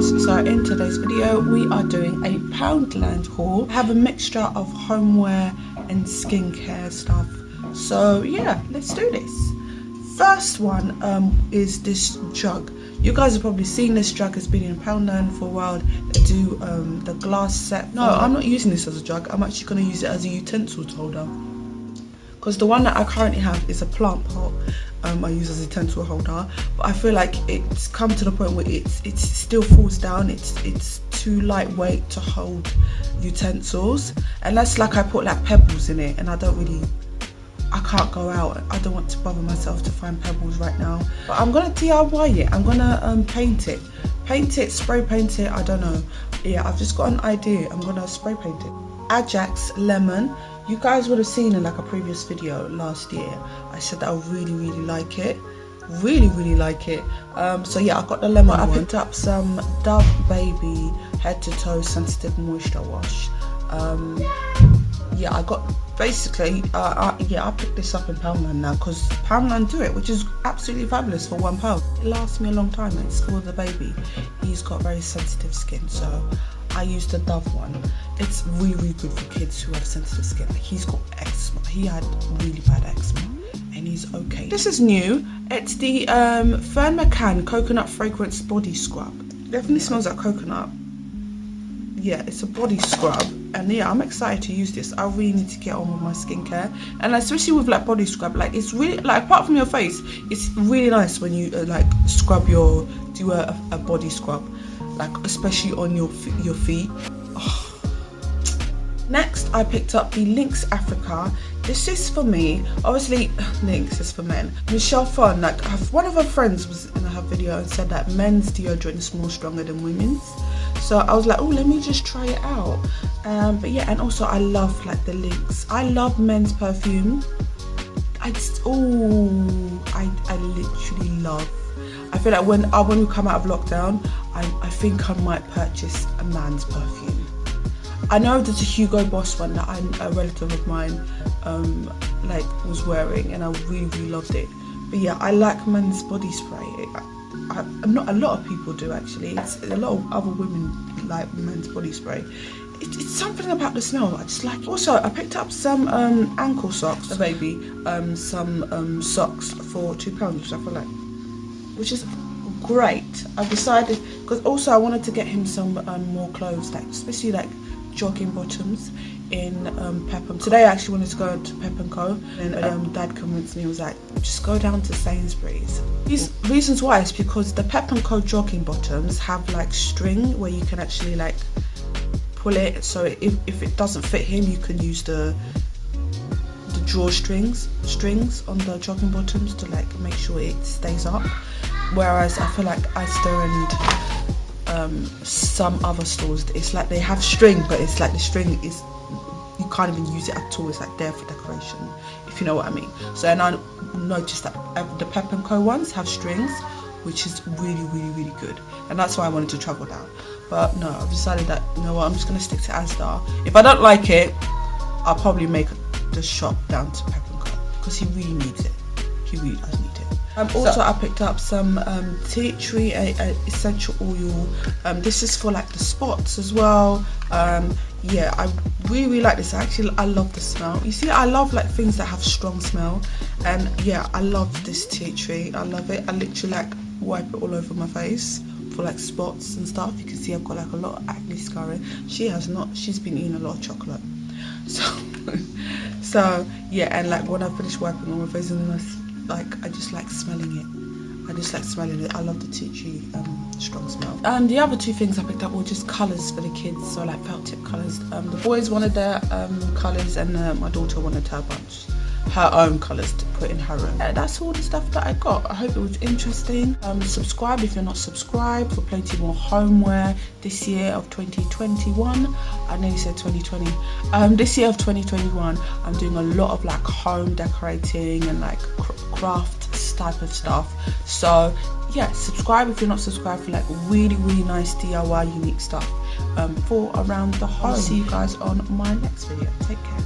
So in today's video we are doing a Poundland haul. I have a mixture of homeware and skincare stuff, so yeah, let's do this. First one is this jug. You guys have probably seen this jug. Has been in Poundland for a while. They do the glass set. No, I'm not using this as a jug. I'm actually going to use it as a utensils holder, because the one that I currently have is a plant pot. I use as a utensil holder, but I feel like it's come to the point where it still falls down. It's too lightweight to hold utensils, unless like I put like pebbles in it, and I can't go out. I don't want to bother myself to find pebbles right now. But I'm gonna DIY it. I'm gonna paint it, spray paint it. I don't know. Yeah, I've just got an idea. I'm gonna spray paint it. Ajax lemon. You guys would have seen in like a previous video last year, I said that I really like it. Really like it. So yeah, I got the lemon. I picked up some Dove Baby head to toe sensitive moisture wash. Yeah, I got basically I picked this up in Poundland now, because Poundland do it, which is absolutely fabulous for £1. It lasts me a long time. It's for the baby. He's got very sensitive skin, so I used the Dove one. It's really good for kids who have sensitive skin. Like, he's got eczema. He had really bad eczema and he's okay. This is new. It's the Fern McCann Coconut Fragrance Body Scrub. Definitely smells like coconut. Yeah, it's a body scrub, and yeah, I'm excited to use this. I really need to get on with my skincare, and especially with like body scrub. Like, it's really, like, apart from your face, it's really nice when you like do a body scrub, like especially on your feet. Oh. Next, I picked up the Lynx Africa. This is for me. Obviously, Lynx is for men. Michelle Fun, like, one of her friends was in her video and said that men's deodorant is more stronger than women's. So I was like, oh, let me just try it out. But yeah, and also I love like the Lynx. I love men's perfume. I literally love. I feel like when we come out of lockdown, I think I might purchase a man's perfume. I know there's a Hugo Boss one that a relative of mine like was wearing, and I really loved it. But yeah, I like men's body spray. Not a lot of people do, actually. It's a lot of other women like men's body spray. It's something about the smell I just like it. Also, I picked up some ankle socks, a baby, some socks for £2, which I feel like, which is great. I've decided, because also I wanted to get him some more clothes, like especially like jogging bottoms in Pep & Today I actually wanted to go to Pep & Co, and Dad convinced me. He was like, just go down to Sainsbury's. These reasons why is because the Pep & Co jogging bottoms have like string where you can actually like pull it, so if it doesn't fit him, you can use the drawstrings on the jogging bottoms to like make sure it stays up. Whereas I feel like Asda and some other stores, it's like they have string, but it's like the string is, you can't even use it at all. It's like there for decoration, if you know what I mean. So, and I noticed that the Pep & Co ones have strings, which is really good, and that's why I wanted to travel down. But no, I've decided that, you know what, I'm just going to stick to Asda. If I don't like it, I'll probably make the shop down to Pep & Co, because he really needs it. He really does need it. Also, I picked up some tea tree essential oil. This is for like the spots as well. Yeah, I really like this. I love the smell. You see, I love like things that have strong smell, and yeah, I love this tea tree. I love it. I literally like wipe it all over my face for like spots and stuff. You can see I've got like a lot of acne scarring. She has not. She's been eating a lot of chocolate. So yeah, and like when I finish wiping on my face, and then I just like smelling it. I love the tea tree strong smell. The other two things I picked up were just colours for the kids, so like felt tip colours. The boys wanted their colours, and my daughter wanted her own colours to put in her room. That's all the stuff that I got. I hope it was interesting. Subscribe if you're not subscribed for plenty more homeware this year of 2021. I nearly said 2020. This year of 2021, I'm doing a lot of like home decorating and like craft type of stuff. So yeah, subscribe if you're not subscribed for like really nice DIY unique stuff for around the home. I'll see you guys on my next video. Take care.